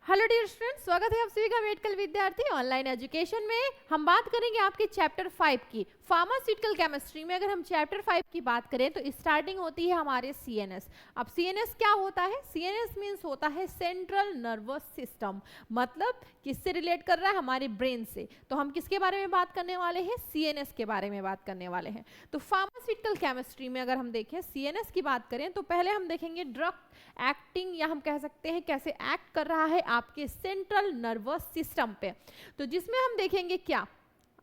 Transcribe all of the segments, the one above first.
Hello dear students, स्वागत है आप सभी का मेडिकल विद्यार्थी ऑनलाइन एजुकेशन में। हम बात करेंगे आपके चैप्टर 5 की फार्मास्यूटिकल केमिस्ट्री में। अगर हम चैप्टर 5 की बात करें तो स्टार्टिंग होती है हमारे सीएनएस। अब सीएनएस क्या होता है? सीएनएस मींस होता है सेंट्रल नर्वस सिस्टम, मतलब किससे रिलेट कर रहा है? हमारे ब्रेन से। तो हम किसके बारे में बात करने वाले हैं? सीएनएस के बारे में बात करने वाले हैं। तो फार्मास्यूटिकल केमिस्ट्री में अगर हम देखें सीएनएस की बात करें तो पहले हम देखेंगे ड्रग एक्टिंग, या हम कह सकते हैं कैसे एक्ट कर रहा है आपके सेंट्रल नर्वस सिस्टम पे। तो जिसमें हम देखेंगे क्या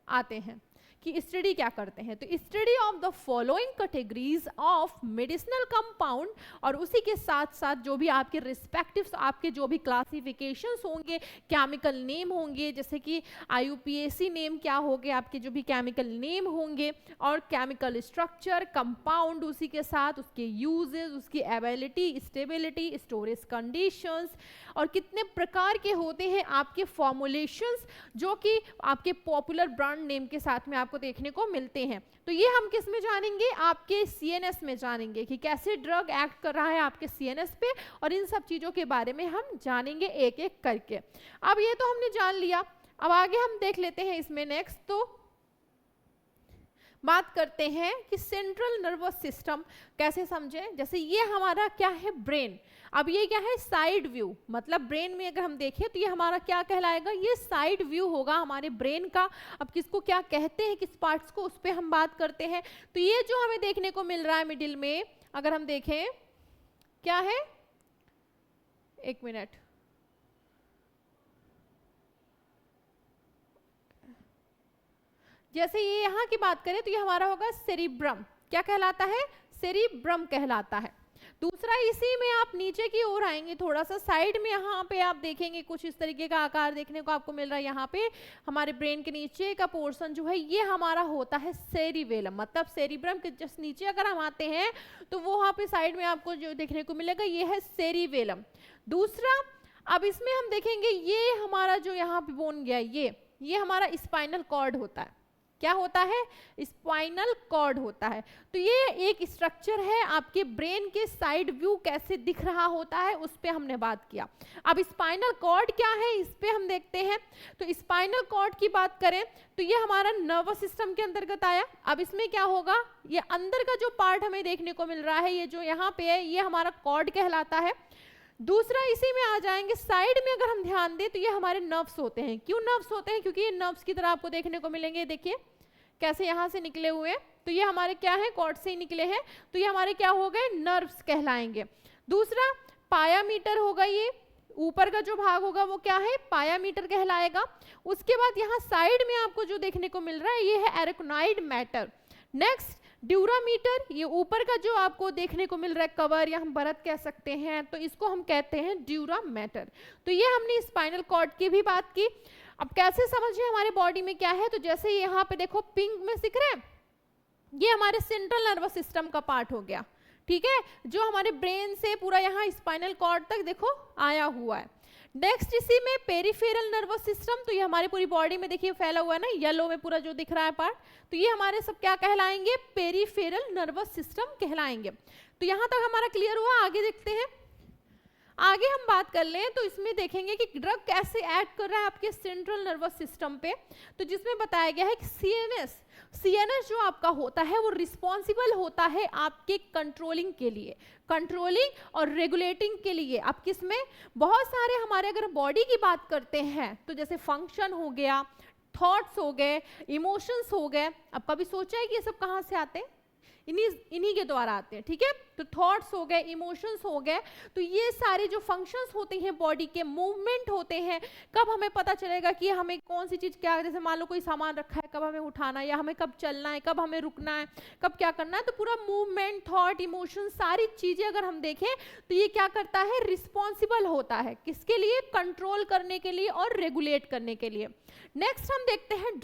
आते हैं कि स्टडी क्या करते हैं। तो study of the following categories of medicinal compound, और उसी के साथ साथ जो भी आपके रिस्पेक्टिव आपके जो भी क्लासिफिकेशंस होंगे, केमिकल नेम होंगे, जैसे कि IUPAC नेम क्या हो गए, आपके जो भी केमिकल नेम होंगे, और केमिकल स्ट्रक्चर, कंपाउंड, उसी के साथ उसके यूजेस, उसकी एबिलिटी, स्टेबिलिटी, स्टोरेज कंडीशंस, और कितने प्रकार के होते हैं आपके फॉर्मुलेशंस जो कि आपके पॉपुलर ब्रांड नेम के साथ में आपको देखने को मिलते हैं। तो ये हम किस में जानेंगे? आपके सीएनएस में जानेंगे कि कैसे ड्रग एक्ट कर रहा है आपके सीएनएस पे, और इन सब चीजों के बारे में हम जानेंगे एक एक करके। अब ये तो हमने जान लिया, अब आगे हम देख लेते हैं इसमें नेक्स्ट। तो बात करते हैं कि सेंट्रल नर्वस सिस्टम कैसे समझें। जैसे ये हमारा क्या है? ब्रेन। अब ये क्या है? साइड व्यू, मतलब ब्रेन में अगर हम देखें तो ये हमारा क्या कहलाएगा? ये साइड व्यू होगा हमारे ब्रेन का। अब किसको क्या कहते हैं, किस पार्ट्स को, उस पर हम बात करते हैं। तो ये जो हमें देखने को मिल रहा है मिडिल में, अगर हम देखें क्या है, एक मिनट, जैसे ये यहाँ की बात करें तो ये हमारा होगा सेरिब्रम। क्या कहलाता है? सेरिब्रम कहलाता है। दूसरा, इसी में आप नीचे की ओर आएंगे थोड़ा सा साइड में, यहाँ पे आप देखेंगे कुछ इस तरीके का आकार देखने को आपको मिल रहा है। यहाँ पे हमारे ब्रेन के नीचे का पोर्शन जो है ये हमारा होता है सेरिबेलम, मतलब सेरिब्रम के जस्ट नीचे अगर हम आते हैं तो वो वहाँ पे साइड में आपको जो देखने को मिलेगा ये है सेरिबेलम। दूसरा, अब इसमें हम देखेंगे ये हमारा जो यहाँ पे बोन गया, ये हमारा स्पाइनल कॉर्ड होता है। क्या होता है? स्पाइनल कॉर्ड होता है। तो ये एक स्ट्रक्चर है आपके ब्रेन के साइड व्यू कैसे दिख रहा होता है, उस पे हमने बात किया। अब स्पाइनल कॉर्ड क्या है, इस पे हम देखते हैं। तो स्पाइनल कॉर्ड की बात करें तो ये हमारा नर्वस सिस्टम के अंतर्गत आया। अब इसमें क्या होगा? ये अंदर का जो पार्ट हमें देखने को मिल रहा है, ये जो यहाँ पे है, ये हमारा कॉर्ड कहलाता है। दूसरा, इसी में आ जाएंगे साइड में, अगर हम ध्यान दें तो ये हमारे नर्व्स होते हैं। क्यों नर्व्स होते हैं? क्योंकि ये नर्व्स की तरह आपको देखने को मिलेंगे। देखिए कैसे यहाँ से निकले हुए, तो ये हमारे क्या है? कॉर्ड से ही निकले हैं। तो ये हमारे क्या हो गए? नर्व्स कहलाएंगे। दूसरा, पायामीटर होगा, ये ऊपर का जो भाग होगा वो क्या है? पायामीटर कहलाएगा। उसके बाद यहाँ साइड में आपको जो देखने को मिल रहा है ये है एरेक्नोइड मैटर। नेक्स्ट, ड्यूरामीटर, ये ऊपर का जो आपको देखने को मिल रहा है कवर, या हम परत कह सकते हैं, तो इसको हम कहते हैं ड्यूरामीटर। तो ये हमने स्पाइनल कॉर्ड की भी बात की। अब कैसे समझिए हमारे बॉडी में क्या है, तो जैसे यहाँ पे देखो पिंक में दिख रहा है, ये हमारे सेंट्रल नर्वस सिस्टम का पार्ट हो गया, ठीक है, जो हमारे ब्रेन से पूरा यहाँ स्पाइनल कॉर्ड तक देखो आया हुआ है। नेक्स्ट, इसी में पेरिफेरल नर्वस सिस्टम, तो ये हमारी पूरी बॉडी में देखिए फैला हुआ है ना, येलो में पूरा जो दिख रहा है पार्ट, तो ये हमारे सब क्या कहलाएंगे? पेरिफेरल नर्वस सिस्टम कहलाएंगे। तो यहाँ तक हमारा क्लियर हुआ। आगे देखते हैं। आगे हम बात कर लें तो इसमें देखेंगे कि ड्रग कैसे एक्ट कर रहा है आपके सेंट्रल नर्वस सिस्टम पे। तो जिसमें बताया गया है कि सीएनएस जो आपका होता है वो रिस्पॉन्सिबल होता है आपके कंट्रोलिंग के लिए, कंट्रोलिंग और रेगुलेटिंग के लिए। अब किसमें? बहुत सारे हमारे अगर बॉडी की बात करते हैं तो जैसे फंक्शन हो गया, थॉट्स हो गए, इमोशंस हो गए। अब कभी सोचा है कि ये सब कहाँ से आते हैं? इन्हीं के द्वारा आते हैं, ठीक है। तो थॉट्स हो गए, इमोशंस हो गए, तो ये सारे जो फंक्शंस होते हैं बॉडी के, मूवमेंट होते हैं। कब हमें पता चलेगा कि हमें कौन सी चीज क्या, जैसे मान लो कोई सामान रखा है, कब हमें उठाना है, या हमें कब चलना है, कब हमें रुकना है, कब क्या करना है। तो पूरा मूवमेंट, थॉट, इमोशन, सारी चीजें अगर हम देखें तो ये क्या करता है? रिस्पॉन्सिबल होता है किसके लिए? कंट्रोल करने के लिए और रेगुलेट करने के लिए। नेक्स्ट हम देखते हैं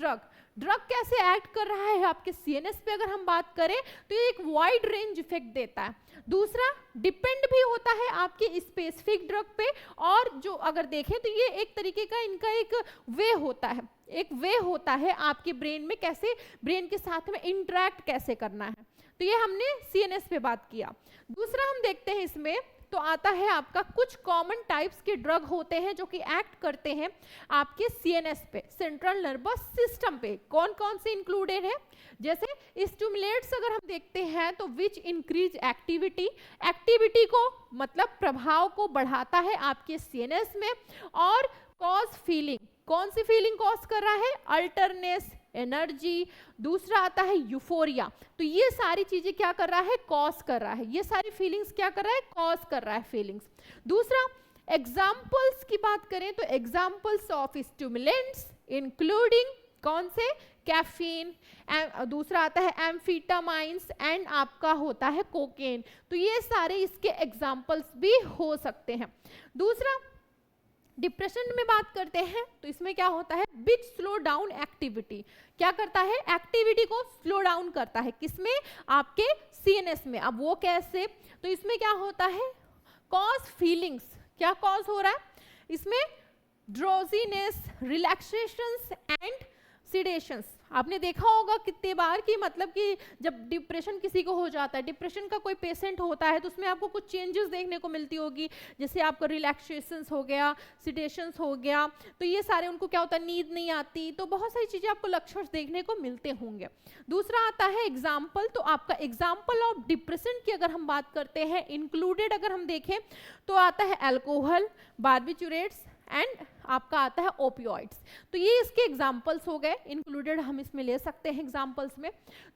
ड्रग कैसे एक्ट कर रहा है आपके सीएनएस पे। अगर हम बात करें तो ये एक वाइड रेंज इफेक्ट देता है। दूसरा, डिपेंड भी होता है आपके स्पेसिफिक ड्रग पे, और जो अगर देखें तो ये एक तरीके का इनका एक वे होता है, एक वे होता है आपके ब्रेन में, कैसे ब्रेन के साथ में इंटरेक्ट कैसे करना है। तो ये हमने सीएनएस पे बात किया। दूसरा हम देखते हैं इसमें तो आता है आपका कुछ कॉमन टाइप्स के ड्रग होते हैं जो कि एक्ट करते हैं आपके सीएनएस पे, सेंट्रल नर्वस सिस्टम पे। कौन कौन से इंक्लूडेड है? जैसे स्टिमुलेट्स अगर हम देखते हैं तो विच इंक्रीज एक्टिविटी, एक्टिविटी को मतलब प्रभाव को बढ़ाता है आपके सीएनएस में, और कॉज फीलिंग, कौन सी फीलिंग कॉज कर रहा है? अल्टरनेस, एनर्जी। दूसरा आता है यूफोरिया, तो ये सारी चीजें क्या कर रहा है? कॉज कर रहा है, ये सारी फीलिंग्स क्या कर रहा है? कॉज कर रहा है फीलिंग्स। दूसरा एग्जाम्पल्स की बात करें तो एग्जाम्पल्स ऑफ स्टिमुलेंट्स इंक्लूडिंग कौन से? कैफीन, दूसरा आता है एम्फीटामाइंस एंड आपका होता है कोकेन। तो ये सारे इसके एग्जाम्पल्स भी हो सकते हैं। दूसरा डिप्रेशन में बात करते हैं तो इसमें क्या होता है? विच स्लो डाउन एक्टिविटी, क्या करता है? एक्टिविटी को स्लो डाउन करता है, किसमें? आपके सीएनएस में। अब वो कैसे? तो इसमें क्या होता है? कॉज फीलिंग्स, क्या कॉज हो रहा है इसमें? Drowsiness, relaxations and सिडेशंस। आपने देखा होगा कितने बार कि मतलब कि जब डिप्रेशन किसी को हो जाता है, डिप्रेशन का कोई पेशेंट होता है तो उसमें आपको कुछ चेंजेस देखने को मिलती होगी, जैसे आपका रिलैक्सेशंस हो गया, सिडेशंस हो गया, तो ये सारे उनको क्या होता है? नींद नहीं आती, तो बहुत सारी चीजें आपको लक्षण देखने को मिलते होंगे। दूसरा आता है एग्जाम्पल, तो आपका एग्जाम्पल ऑफ डिप्रेशन की अगर हम बात करते हैं, इंक्लूडेड अगर हम देखें तो आता है अल्कोहल, बार्बिचुरेट्स एंड आपका आता है ओपियोइड्स। तो ये इसके एग्जाम्पल्स हो गए, इंक्लूडेड हम इसमें ले सकते हैं एग्जाम्पल्स में।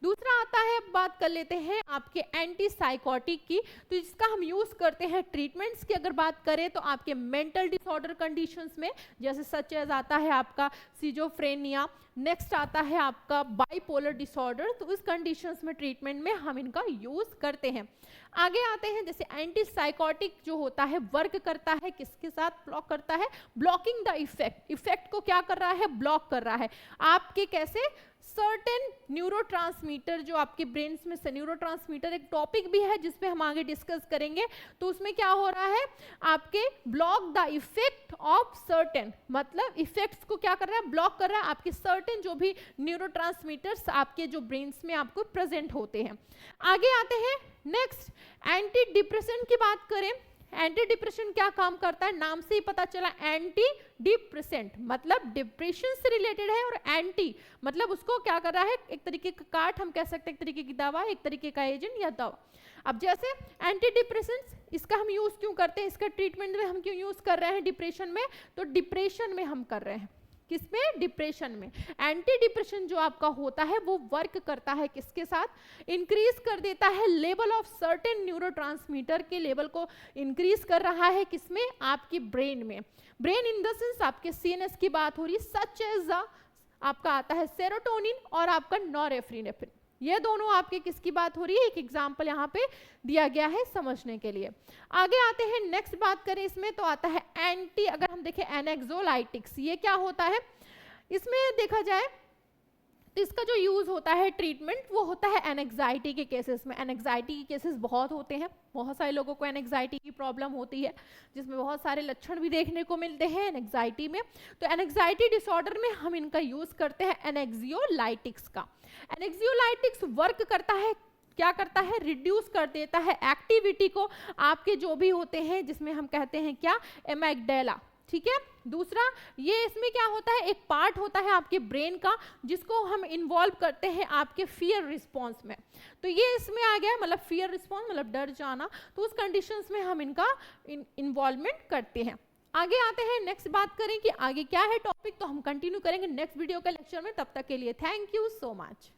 दूसरा आता है, बात कर लेते हैं आपके एंटी साइकोटिक की, तो इसका हम यूज करते हैं ट्रीटमेंट्स की अगर बात करें तो आपके मेंटल डिसऑर्डर कंडीशंस में, जैसे सच एज आता है आपका सिजोफ्रेनिया, नेक्स्ट आता है आपका बाइपोलर डिसऑर्डर, तो इस कंडीशंस में ट्रीटमेंट में हम इनका यूज करते हैं। आगे आते हैं, जैसे एंटी साइकोटिक जो होता है वर्क करता है किसके साथ? ब्लॉक करता है, ब्लॉकिंग द इफेक्ट, इफेक्ट को क्या कर रहा है? ब्लॉक कर रहा है आपके, कैसे? सर्टेन न्यूरोट्रांसमीटर जो आपके ब्रेन में से, न्यूरोट्रांसमीटर एक टॉपिक भी है जिसपे हम आगे डिस्कस करेंगे, तो उसमें क्या हो रहा है? आपके block the effect of certain, मतलब इफेक्ट्स को क्या कर रहा है? ब्लॉक कर रहा है आपके सर्टेन जो भी न्यूरोट्रांसमीटर्स आपके जो ब्रेन में आपको प्रेजेंट होते हैं। आगे आते हैं, नेक्स्ट एंटी डिप्रेसेंट की बात करें, एंटी डिप्रेशन क्या काम करता है? नाम से ही पता चला, एंटी डिप्रेसेंट मतलब डिप्रेशन से रिलेटेड है, और एंटी मतलब उसको क्या कर रहा है? एक तरीके का काट हम कह सकते हैं, एक तरीके की दवा, एक तरीके का एजेंट या दवा। अब जैसे एंटी डिप्रेसेंट्स, इसका हम यूज क्यों करते हैं? इसका ट्रीटमेंट में हम क्यों यूज कर रहे हैं डिप्रेशन में? तो डिप्रेशन में हम कर रहे हैं, किसमें? डिप्रेशन में। एंटी डिप्रेशन जो आपका होता है वो वर्क करता है किसके साथ? इंक्रीज कर देता है लेवल ऑफ सर्टेन न्यूरोट्रांसमीटर के लेवल को इंक्रीज कर रहा है, किसमें? आपकी ब्रेन में। ब्रेन इन द सेंस आपके सीएनएस की बात हो रही है, सच एज आपका आता है सेरोटोनिन और आपका नॉरएफ्रिनेफ्रिन, ये दोनों आपके किसकी बात हो रही है? एक एग्जाम्पल यहाँ पे दिया गया है समझने के लिए। आगे आते हैं, नेक्स्ट बात करें इसमें तो आता है एंटी, अगर हम देखें एनेक्सोलाइटिक्स, ये क्या होता है? इसमें देखा जाए तो इसका जो यूज होता है ट्रीटमेंट वो होता है एनेक्साइटी के केसेस में। एनेक्साइटी के केसेस बहुत होते हैं, बहुत सारे लोगों को एनेक्साइटी की प्रॉब्लम होती है, जिसमें बहुत सारे लक्षण भी देखने को मिलते हैं एनेक्साइटी में। तो एनेक्साइटी डिसऑर्डर में हम इनका यूज करते हैं एनेक्सियोलाइटिक्स का। एनेक्सियोलाइटिक्स वर्क करता है, क्या करता है? रिड्यूस कर देता है एक्टिविटी को आपके जो भी होते हैं, जिसमें हम कहते हैं क्या? एमिग्डाला, ठीक है। दूसरा, ये इसमें क्या होता है? एक पार्ट होता है आपके ब्रेन का जिसको हम इन्वॉल्व करते हैं आपके फियर रिस्पॉन्स में, तो ये इसमें आ गया, मतलब फियर रिस्पॉन्स मतलब डर जाना, तो उस कंडीशंस में हम इनका इन्वॉल्वमेंट करते हैं। आगे आते हैं, नेक्स्ट बात करें कि आगे क्या है टॉपिक, तो हम कंटिन्यू करेंगे नेक्स्ट वीडियो के लेक्चर में। तब तक के लिए थैंक यू सो मच।